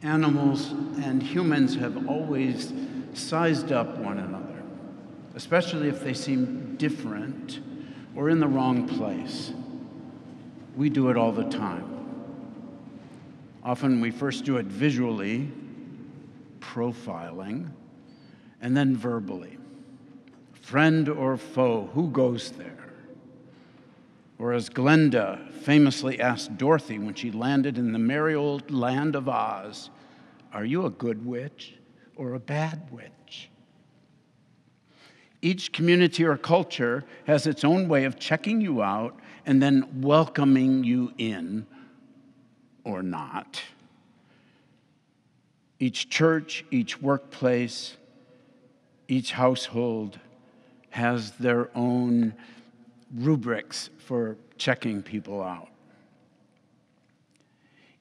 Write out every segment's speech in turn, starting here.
Animals and humans have always sized up one another, especially if they seem different or in the wrong place. We do it all the time. Often we first do it visually, profiling, and then verbally. Friend or foe, who goes there? Or as Glenda famously asked Dorothy when she landed in the merry old land of Oz, are you a good witch or a bad witch? Each community or culture has its own way of checking you out and then welcoming you in or not. Each church, each workplace, each household has their own rubrics for checking people out.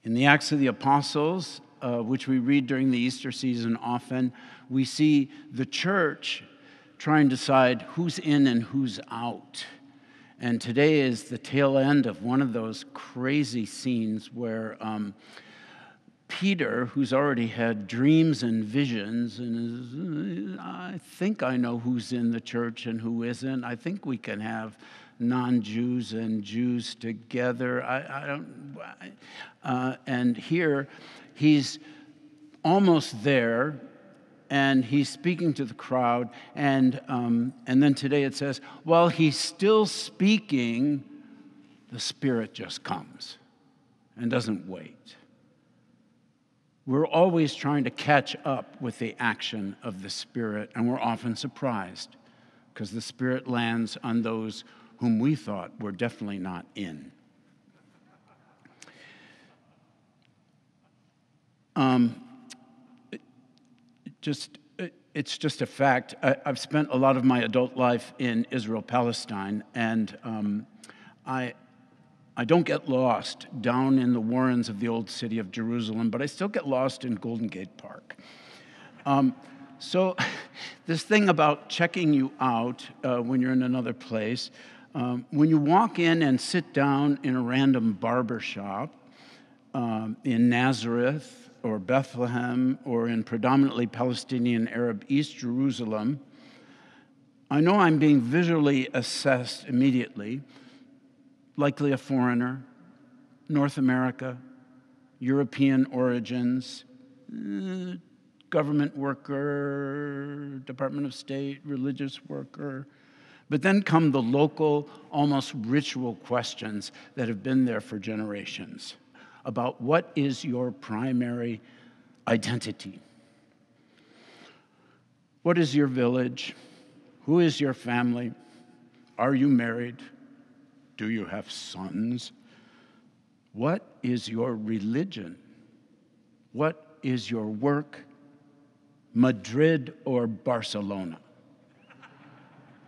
In the Acts of the Apostles, which we read during the Easter season often, we see the church trying to decide who's in and who's out. And today is the tail end of one of those crazy scenes where Peter, who's already had dreams and visions, and I think I know who's in the church and who isn't. I think we can have non-Jews and Jews together. And here he's almost there, and he's speaking to the crowd. And then today it says, while he's still speaking, the Spirit just comes and doesn't wait. We're always trying to catch up with the action of the Spirit, and we're often surprised because the Spirit lands on those whom we thought were definitely not in. It's just a fact. I've spent a lot of my adult life in Israel, Palestine, and I don't get lost down in the warrens of the old city of Jerusalem, but I still get lost in Golden Gate Park. So this thing about checking you out when you're in another place, when you walk in and sit down in a random barber shop in Nazareth or Bethlehem or in predominantly Palestinian Arab East Jerusalem, I know I'm being visually assessed immediately. Likely a foreigner, North America, European origins, government worker, Department of State, religious worker. But then come the local, almost ritual questions that have been there for generations about what is your primary identity? What is your village? Who is your family? Are you married? Do you have sons? What is your religion? What is your work? Madrid or Barcelona?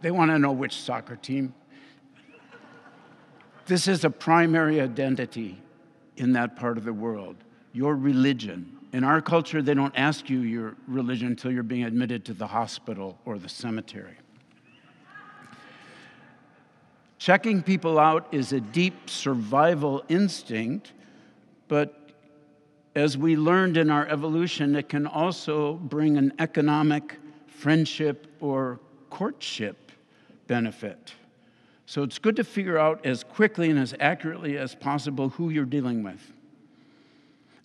They want to know which soccer team. This is a primary identity in that part of the world, your religion. In our culture, they don't ask you your religion until you're being admitted to the hospital or the cemetery. Checking people out is a deep survival instinct, but as we learned in our evolution, it can also bring an economic, friendship, or courtship benefit. So it's good to figure out as quickly and as accurately as possible who you're dealing with.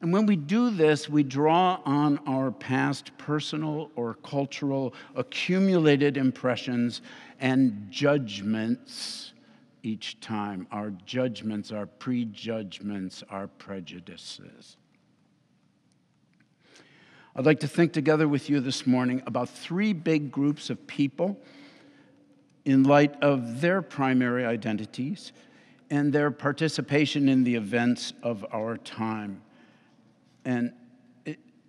And when we do this, we draw on our past personal or cultural accumulated impressions and judgments each time. Our judgments, our prejudgments, our prejudices. I'd like to think together with you this morning about three big groups of people in light of their primary identities and their participation in the events of our time. And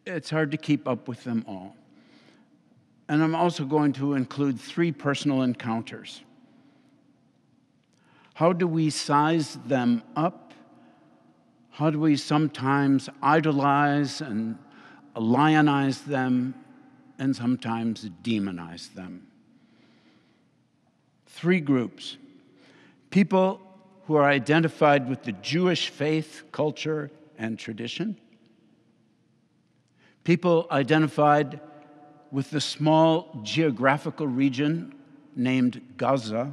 it's hard to keep up with them all. And I'm also going to include three personal encounters. How do we size them up? How do we sometimes idolize and lionize them and sometimes demonize them? Three groups. People who are identified with the Jewish faith, culture, and tradition. People identified with the small geographical region named Gaza,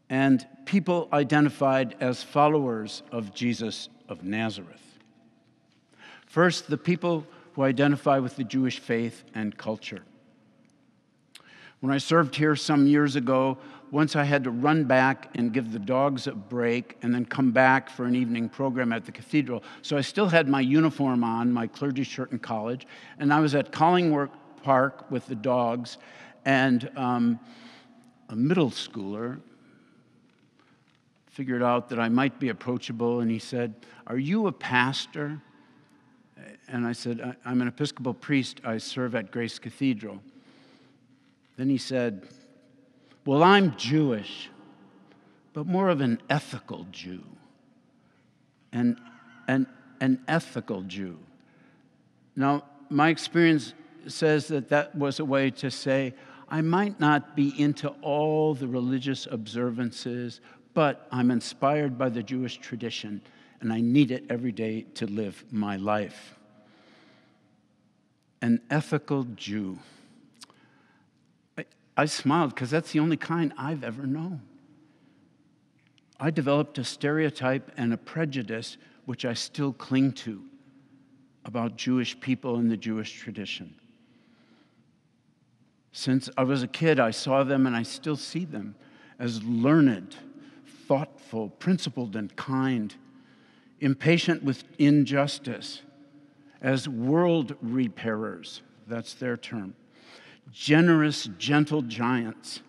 and people identified as followers of Jesus of Nazareth. First, the people who identify with the Jewish faith and culture. When I served here some years ago, once I had to run back and give the dogs a break and then come back for an evening program at the cathedral. So I still had my uniform on, my clergy shirt in college, and I was at Collingwood Park with the dogs, and a middle schooler figured out that I might be approachable, and he said, "Are you a pastor?" And I said, "I'm an Episcopal priest. I serve at Grace Cathedral." Then he said, "Well, I'm Jewish, but more of an ethical Jew." An ethical Jew. Now, my experience says that that was a way to say, I might not be into all the religious observances, but I'm inspired by the Jewish tradition, and I need it every day to live my life. An ethical Jew. I smiled because that's the only kind I've ever known. I developed a stereotype and a prejudice, which I still cling to, about Jewish people and the Jewish tradition. Since I was a kid, I saw them, and I still see them, as learned, thoughtful, principled, and kind, impatient with injustice, as world repairers, that's their term, generous, gentle giants,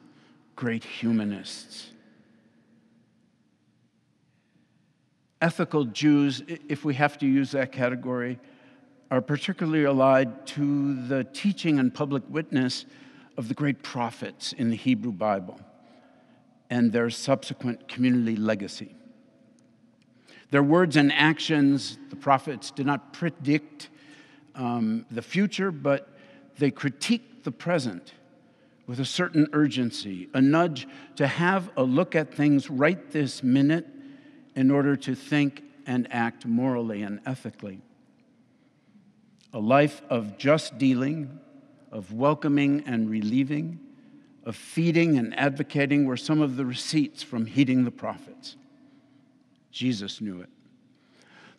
great humanists. Ethical Jews, if we have to use that category, are particularly allied to the teaching and public witness of the great prophets in the Hebrew Bible and their subsequent community legacy. Their words and actions, the prophets, did not predict the future, but they critique the present with a certain urgency, a nudge to have a look at things right this minute in order to think and act morally and ethically. A life of just dealing, of welcoming and relieving, of feeding and advocating were some of the receipts from heeding the prophets. Jesus knew it.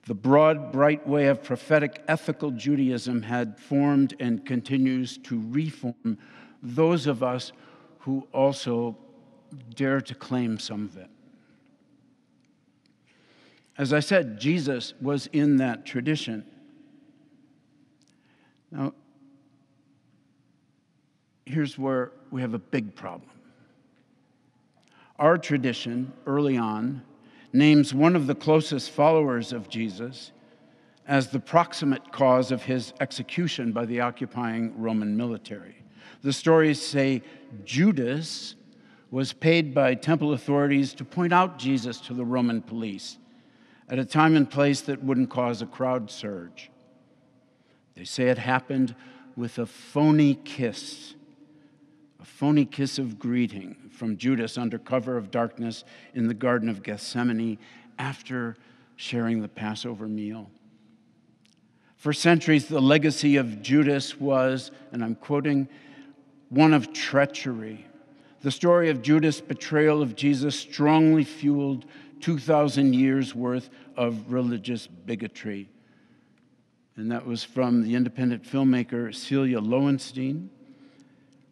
The broad, bright way of prophetic ethical Judaism had formed and continues to reform those of us who also dare to claim some of it. As I said, Jesus was in that tradition. Now, here's where we have a big problem. Our tradition, early on, names one of the closest followers of Jesus as the proximate cause of his execution by the occupying Roman military. The stories say Judas was paid by temple authorities to point out Jesus to the Roman police at a time and place that wouldn't cause a crowd surge. They say it happened with a phony kiss of greeting from Judas under cover of darkness in the Garden of Gethsemane after sharing the Passover meal. For centuries, the legacy of Judas was, and I'm quoting, one of treachery. The story of Judas' betrayal of Jesus strongly fueled 2,000 years' worth of religious bigotry. And that was from the independent filmmaker Celia Lowenstein.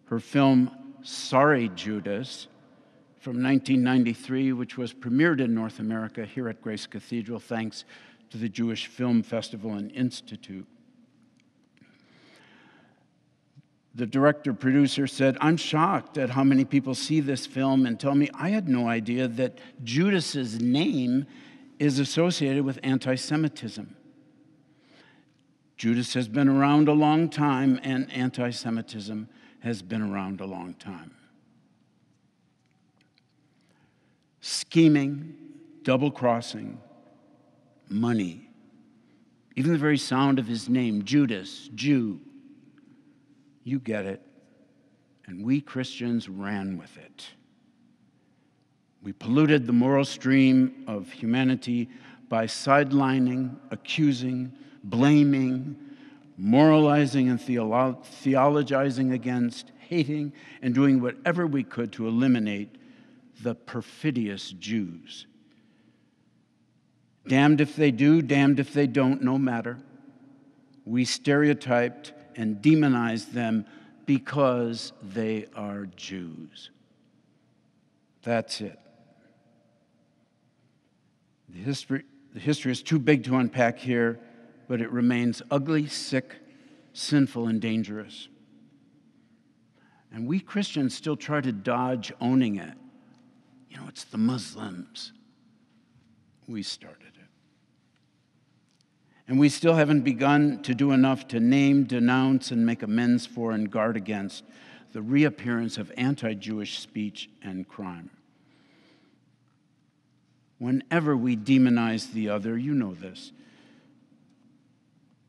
Her film, Sorry, Judas, from 1993, which was premiered in North America here at Grace Cathedral, thanks to the Jewish Film Festival and Institute. The director-producer said, "I'm shocked at how many people see this film and tell me I had no idea that Judas's name is associated with anti-Semitism." Judas has been around a long time, and anti-Semitism has been around a long time. Scheming, double-crossing, money. Even the very sound of his name, Judas, Jew. You get it. And we Christians ran with it. We polluted the moral stream of humanity by sidelining, accusing, blaming, moralizing and theologizing against, hating, and doing whatever we could to eliminate the perfidious Jews. Damned if they do, damned if they don't, no matter. We stereotyped and demonized them because they are Jews. That's it. The history is too big to unpack here, but it remains ugly, sick, sinful, and dangerous. And we Christians still try to dodge owning it. You know, it's the Muslims. We started it. And we still haven't begun to do enough to name, denounce, and make amends for and guard against the reappearance of anti-Jewish speech and crime. Whenever we demonize the other, you know this,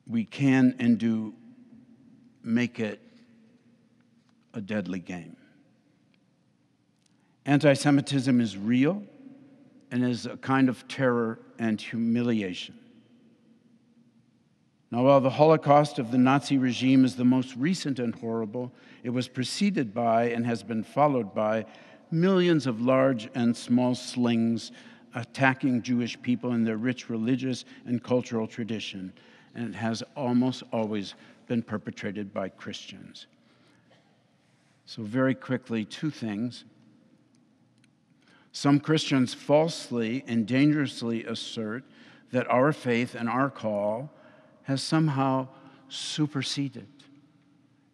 we can and do make it a deadly game. Anti-Semitism is real and is a kind of terror and humiliation. Now, while the Holocaust of the Nazi regime is the most recent and horrible, it was preceded by and has been followed by millions of large and small slings attacking Jewish people in their rich religious and cultural tradition, and it has almost always been perpetrated by Christians. So very quickly, two things. Some Christians falsely and dangerously assert that our faith and our call has somehow superseded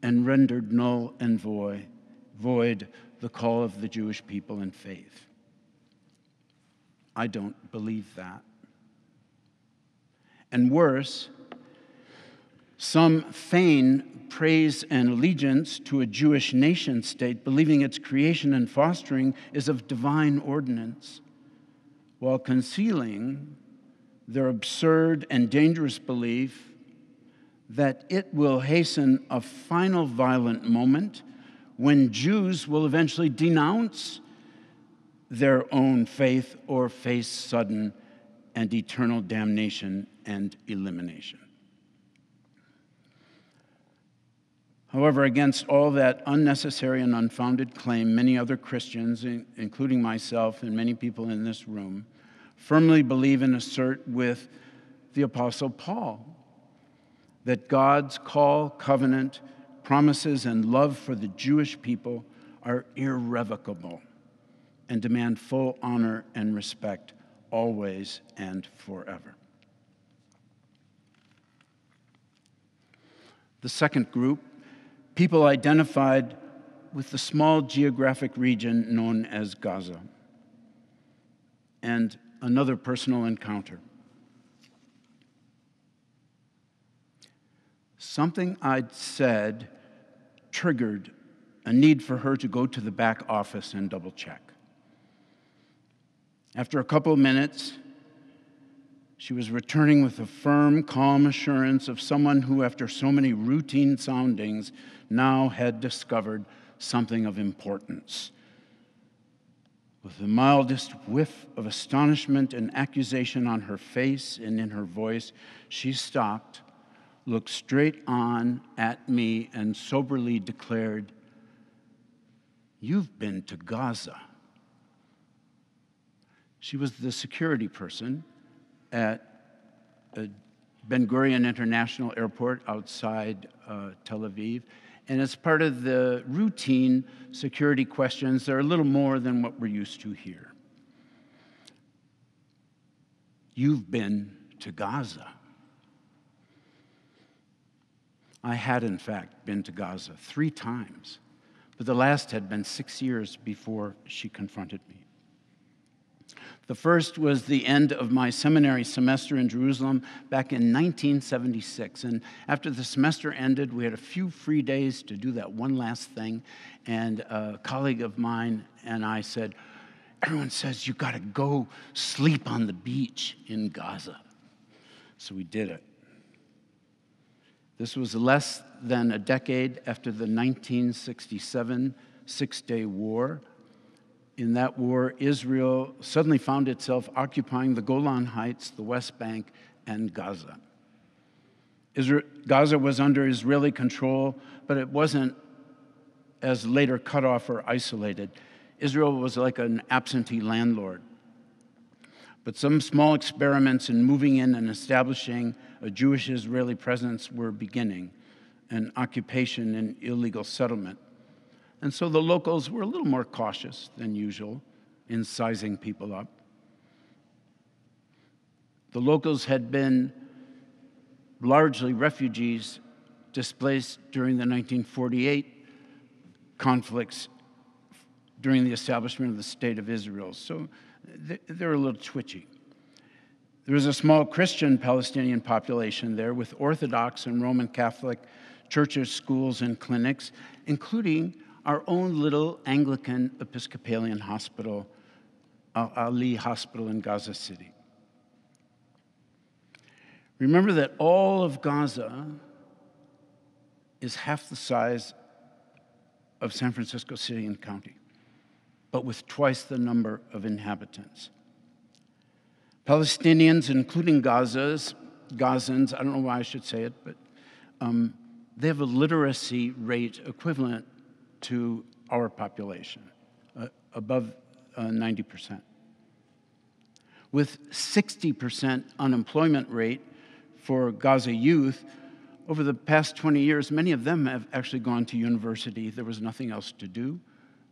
and rendered null and void the call of the Jewish people in faith. I don't believe that. And worse, some feign praise and allegiance to a Jewish nation state, believing its creation and fostering is of divine ordinance, while concealing their absurd and dangerous belief that it will hasten a final violent moment when Jews will eventually denounce their own faith or face sudden and eternal damnation and elimination. However, against all that unnecessary and unfounded claim, many other Christians, including myself and many people in this room, firmly believe and assert with the Apostle Paul that God's call, covenant, promises, and love for the Jewish people are irrevocable and demand full honor and respect always and forever. The second group, people identified with the small geographic region known as Gaza. And another personal encounter. Something I'd said triggered a need for her to go to the back office and double check. After a couple of minutes, she was returning with a firm, calm assurance of someone who, after so many routine soundings, now had discovered something of importance. With the mildest whiff of astonishment and accusation on her face and in her voice, she stopped, looked straight on at me, and soberly declared, "You've been to Gaza." She was the security person at Ben Gurion International Airport outside Tel Aviv. And as part of the routine security questions, they're a little more than what we're used to here. You've been to Gaza. I had, in fact, been to Gaza 3 times, but the last had been 6 years before she confronted me. The first was the end of my seminary semester in Jerusalem back in 1976. And after the semester ended, we had a few free days to do that one last thing. And a colleague of mine and I said, "Everyone says you got to go sleep on the beach in Gaza." So we did it. This was less than a decade after the 1967 Six-Day War. In that war, Israel suddenly found itself occupying the Golan Heights, the West Bank, and Gaza. Gaza was under Israeli control, but it wasn't as later cut off or isolated. Israel was like an absentee landlord. But some small experiments in moving in and establishing a Jewish-Israeli presence were beginning, and occupation and illegal settlement. And so the locals were a little more cautious than usual in sizing people up. The locals had been largely refugees displaced during the 1948 conflicts during the establishment of the State of Israel. So they're a little twitchy. There was a small Christian Palestinian population there with Orthodox and Roman Catholic churches, schools, and clinics, including our own little Anglican Episcopalian hospital, Al-Ali Hospital in Gaza City. Remember that all of Gaza is half the size of San Francisco City and County, but with twice the number of inhabitants. Palestinians, including Gazans, I don't know why I should say it, but they have a literacy rate equivalent to our population, above 90%. With 60% unemployment rate for Gaza youth, over the past 20 years, many of them have actually gone to university. There was nothing else to do,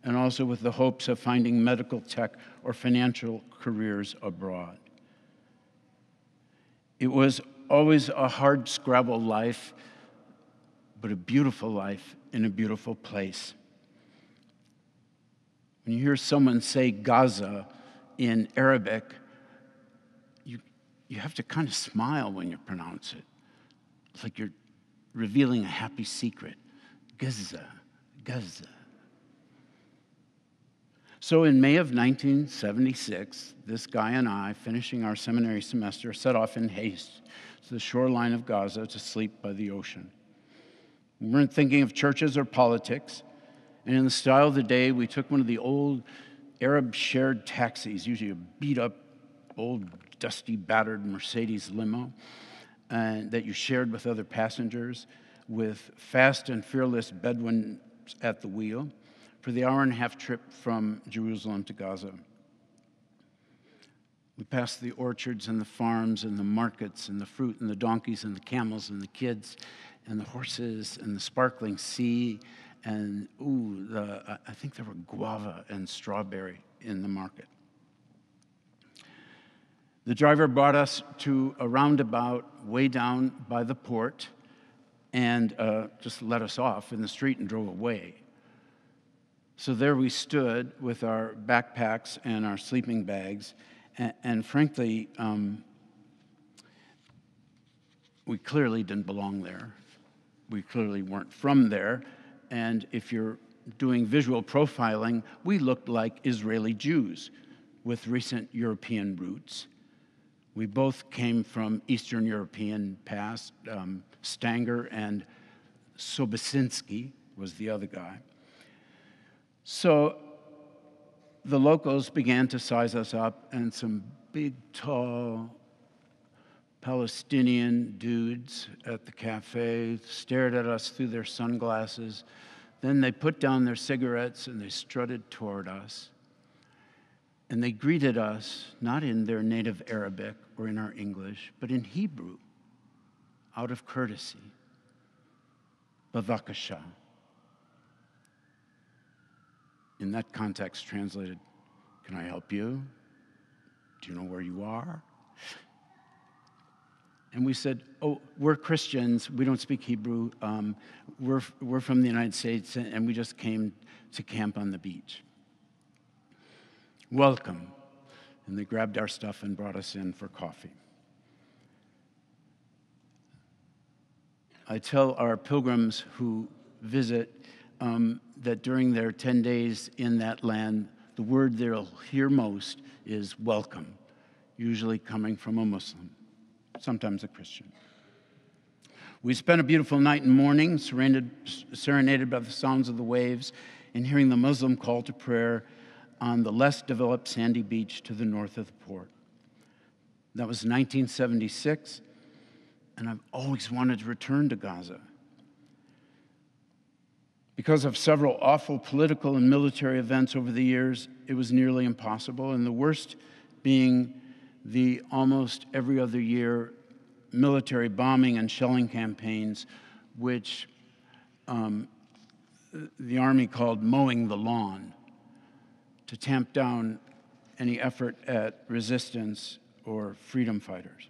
and also with the hopes of finding medical, tech, or financial careers abroad. It was always a hard scrabble life, but a beautiful life in a beautiful place. When you hear someone say Gaza in Arabic, you have to kind of smile when you pronounce it. It's like you're revealing a happy secret. Gaza, Gaza. So in May of 1976, this guy and I, finishing our seminary semester, set off in haste to the shoreline of Gaza to sleep by the ocean. We weren't thinking of churches or politics, and in the style of the day, we took one of the old Arab shared taxis, usually a beat-up, old, dusty, battered Mercedes limo that you shared with other passengers, with fast and fearless Bedouins at the wheel, for the hour-and-a-half trip from Jerusalem to Gaza. We passed the orchards and the farms and the markets and the fruit and the donkeys and the camels and the kids and the horses and the sparkling sea and, I think there were guava and strawberry in the market. The driver brought us to a roundabout way down by the port and just let us off in the street and drove away. So there we stood with our backpacks and our sleeping bags, and frankly, we clearly didn't belong there. We clearly weren't from there, and if you're doing visual profiling, we looked like Israeli Jews with recent European roots. We both came from Eastern European past. Stanger and Sobosinski was the other guy. So the locals began to size us up, and some big, tall Palestinian dudes at the cafe stared at us through their sunglasses. Then they put down their cigarettes and they strutted toward us. And they greeted us, not in their native Arabic or in our English, but in Hebrew, out of courtesy. Bavakasha. In that context, translated, can I help you? Do you know where you are? And we said, oh, we're Christians. We don't speak Hebrew. We're from the United States, and we just came to camp on the beach. Welcome. And they grabbed our stuff and brought us in for coffee. I tell our pilgrims who visit that during their 10 days in that land, the word they'll hear most is welcome, usually coming from a Muslim, sometimes a Christian. We spent a beautiful night and morning serenaded by the sounds of the waves and hearing the Muslim call to prayer on the less developed sandy beach to the north of the port. That was 1976, and I've always wanted to return to Gaza. Because of several awful political and military events over the years, it was nearly impossible, and the worst being the almost every other year military bombing and shelling campaigns, which the Army called mowing the lawn, to tamp down any effort at resistance or freedom fighters.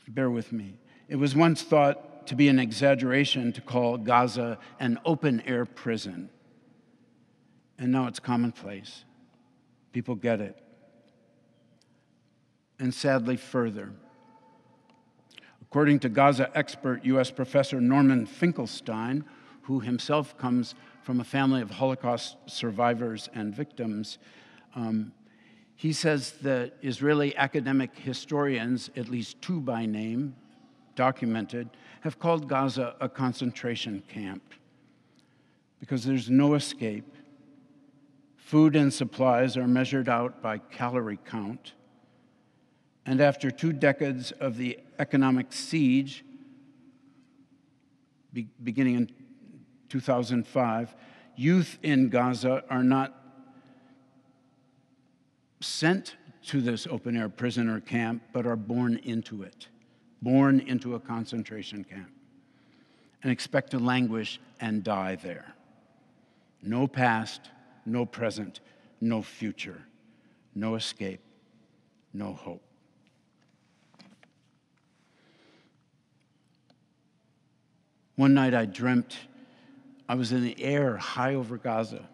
Bear with me. It was once thought to be an exaggeration to call Gaza an open-air prison. And now it's commonplace. People get it. And sadly, further. According to Gaza expert U.S. Professor Norman Finkelstein, who himself comes from a family of Holocaust survivors and victims, he says that Israeli academic historians, at least two by name, documented, have called Gaza a concentration camp because there's no escape. Food and supplies are measured out by calorie count. And after 2 decades of the economic siege, beginning in 2005, youth in Gaza are not sent to this open-air prison or camp, but are born into it. Born into a concentration camp, and expect to languish and die there. No past, no present, no future, no escape, no hope. One night I dreamt I was in the air high over Gaza,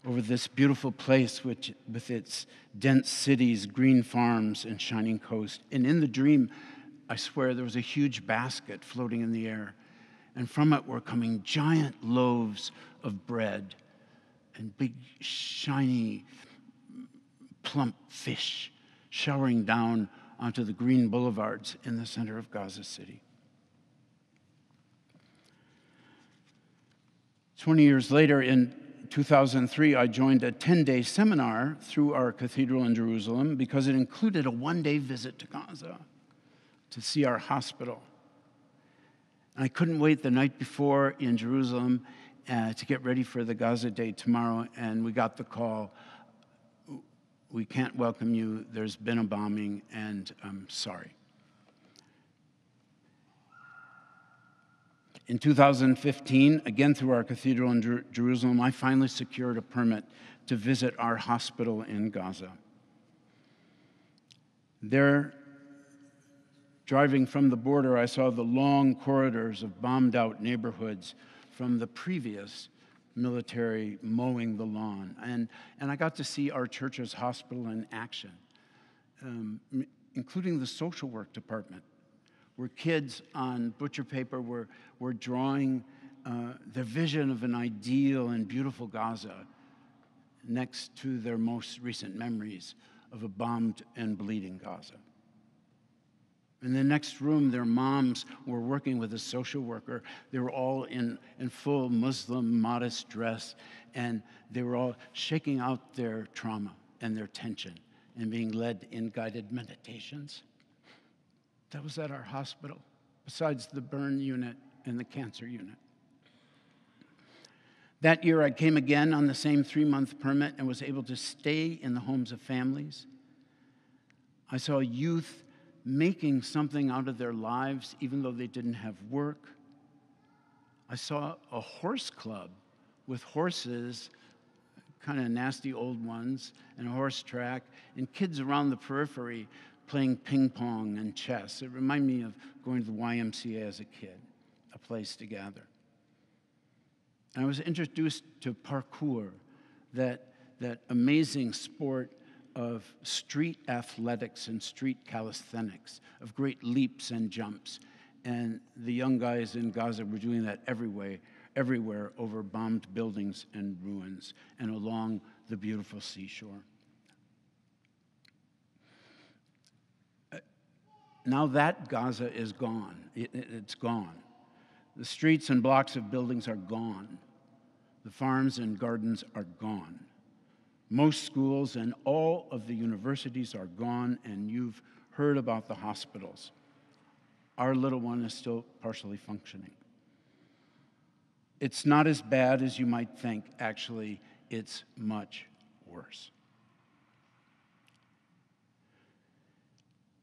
over this beautiful place with its dense cities, green farms, and shining coast. And in the dream, I swear, there was a huge basket floating in the air. And from it were coming giant loaves of bread and big, shiny, plump fish showering down onto the green boulevards in the center of Gaza City. 20 years later, in 2003, I joined a 10-day seminar through our cathedral in Jerusalem because it included a 1-day visit to Gaza to see our hospital. And I couldn't wait the night before in Jerusalem to get ready for the Gaza Day tomorrow, and we got the call, we can't welcome you, there's been a bombing, and I'm sorry. In 2015, again through our cathedral in Jerusalem, I finally secured a permit to visit our hospital in Gaza. There, driving from the border, I saw the long corridors of bombed-out neighborhoods from the previous military mowing the lawn. And I got to see our church's hospital in action, including the social work department, where kids on butcher paper were drawing their vision of an ideal and beautiful Gaza next to their most recent memories of a bombed and bleeding Gaza. In the next room, their moms were working with a social worker. They were all in full Muslim modest dress, and they were all shaking out their trauma and their tension and being led in guided meditations. That was at our hospital, besides the burn unit and the cancer unit. That year, I came again on the same 3-month permit and was able to stay in the homes of families. I saw youth making something out of their lives, even though they didn't have work. I saw a horse club with horses, kind of nasty old ones, and a horse track, and kids around the periphery playing ping pong and chess. It reminded me of going to the YMCA as a kid, a place to gather. And I was introduced to parkour, that amazing sport of street athletics and street calisthenics, of great leaps and jumps. And the young guys in Gaza were doing that everywhere over bombed buildings and ruins and along the beautiful seashore. Now that Gaza is gone, it's gone. The streets and blocks of buildings are gone. The farms and gardens are gone. Most schools and all of the universities are gone, and you've heard about the hospitals. Our little one is still partially functioning. It's not as bad as you might think. Actually, it's much worse.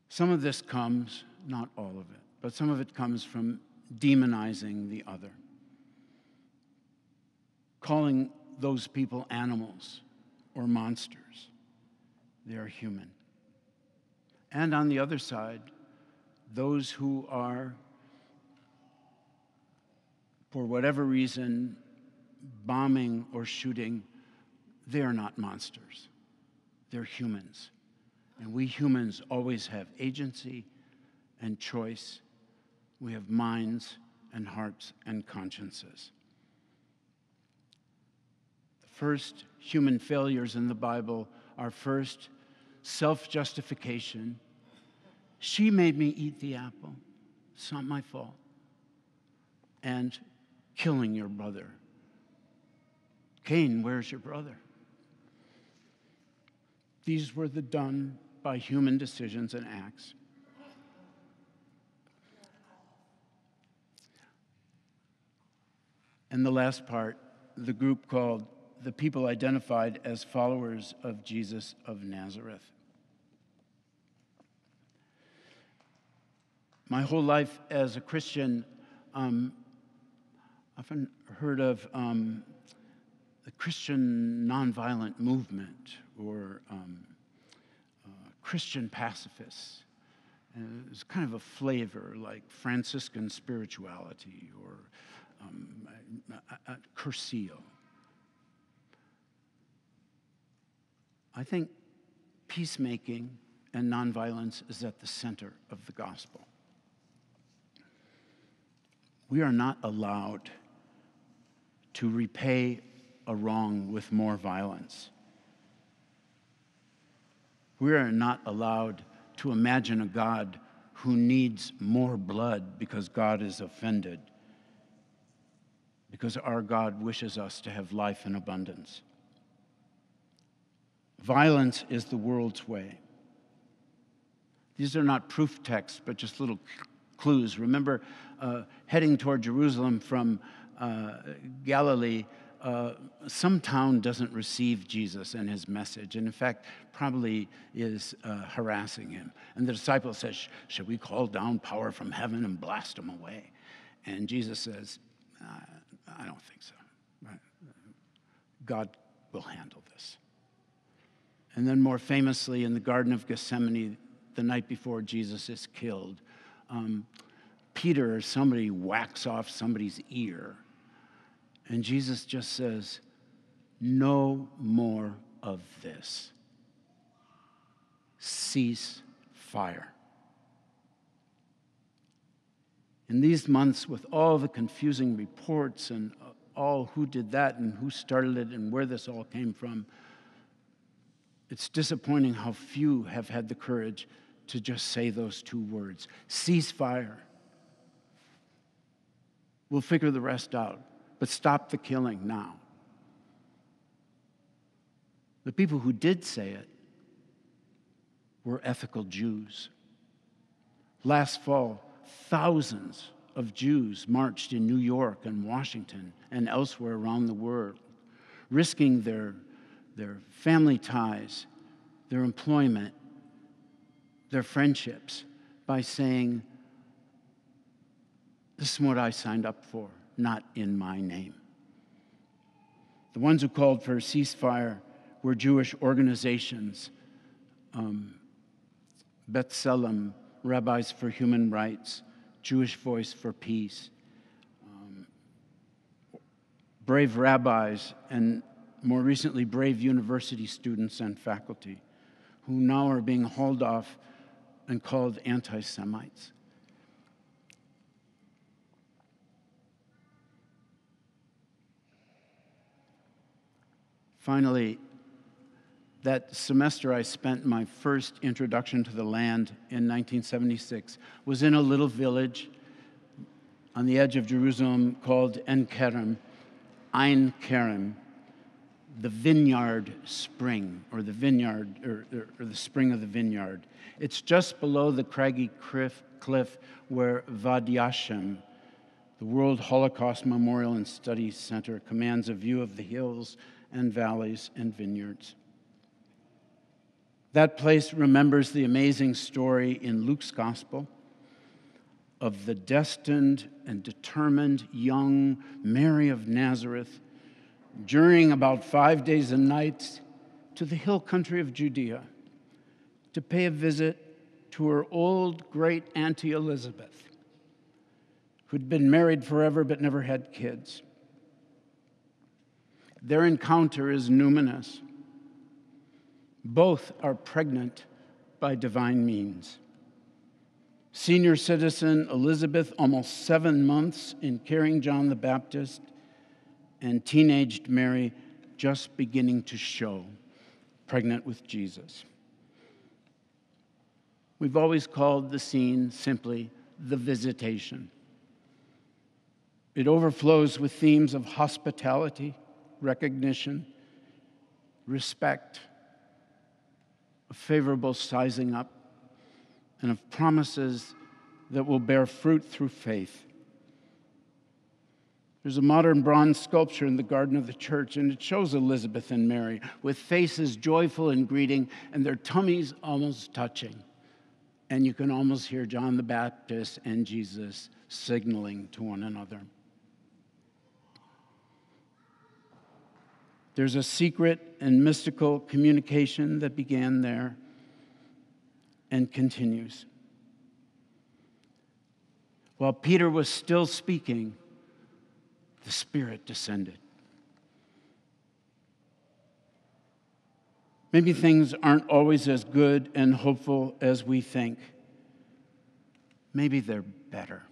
Some of this comes, not all of it, but some of it comes from demonizing the other, calling those people animals or monsters. They are human. And on the other side, those who are, for whatever reason, bombing or shooting, they are not monsters. They're humans. And we humans always have agency and choice. We have minds and hearts and consciences. The first human failures in the Bible are first self-justification. She made me eat the apple. It's not my fault. And killing your brother. Cain, where's your brother? These were done by human decisions and acts. And the last part, the group called the people identified as followers of Jesus of Nazareth. My whole life as a Christian, often heard of the Christian nonviolent movement or Christian pacifists. And it's kind of a flavor like Franciscan spirituality or Curcio. I think peacemaking and nonviolence is at the center of the gospel. We are not allowed to repay a wrong with more violence. We are not allowed to imagine a God who needs more blood because God is offended, because our God wishes us to have life in abundance. Violence is the world's way. These are not proof texts, but just little clues. Remember, heading toward Jerusalem from Galilee, some town doesn't receive Jesus and his message, and in fact, probably is harassing him. And the disciple says, should we call down power from heaven and blast them away? And Jesus says, I don't think so. God will handle this. And then more famously, in the Garden of Gethsemane, the night before Jesus is killed, Peter or somebody whacks off somebody's ear. And Jesus just says, no more of this. Cease fire. In these months, with all the confusing reports and all who did that and who started it and where this all came from, it's disappointing how few have had the courage to just say those two words, cease fire. We'll figure the rest out, but stop the killing now. The people who did say it were ethical Jews. Last fall, thousands of Jews marched in New York and Washington and elsewhere around the world, risking their family ties, their employment, their friendships by saying, this is what I signed up for, not in my name. The ones who called for a ceasefire were Jewish organizations, B'Tselem, Rabbis for Human Rights, Jewish Voice for Peace, brave rabbis, and more recently, brave university students and faculty who now are being hauled off and called anti-Semites. Finally, that semester I spent my first introduction to the land in 1976 was in a little village on the edge of Jerusalem called Ein Kerem, the vineyard spring, or the vineyard, or the spring of the vineyard. It's just below the craggy cliff where Wadi Hashem, the World Holocaust Memorial and Study Center, commands a view of the hills and valleys and vineyards. That place remembers the amazing story in Luke's Gospel of the destined and determined young Mary of Nazareth journeying about 5 days and nights to the hill country of Judea to pay a visit to her old great-auntie Elizabeth, who'd been married forever but never had kids. Their encounter is numinous. Both are pregnant by divine means. Senior citizen Elizabeth, almost 7 months in carrying John the Baptist, and teenaged Mary just beginning to show, pregnant with Jesus. We've always called the scene simply the visitation. It overflows with themes of hospitality, recognition, respect, of favorable sizing up, and of promises that will bear fruit through faith. There's a modern bronze sculpture in the garden of the church, and it shows Elizabeth and Mary with faces joyful in greeting and their tummies almost touching. And you can almost hear John the Baptist and Jesus signaling to one another. There's a secret and mystical communication that began there and continues. While Peter was still speaking, the Spirit descended. Maybe things aren't always as good and hopeful as we think. Maybe they're better.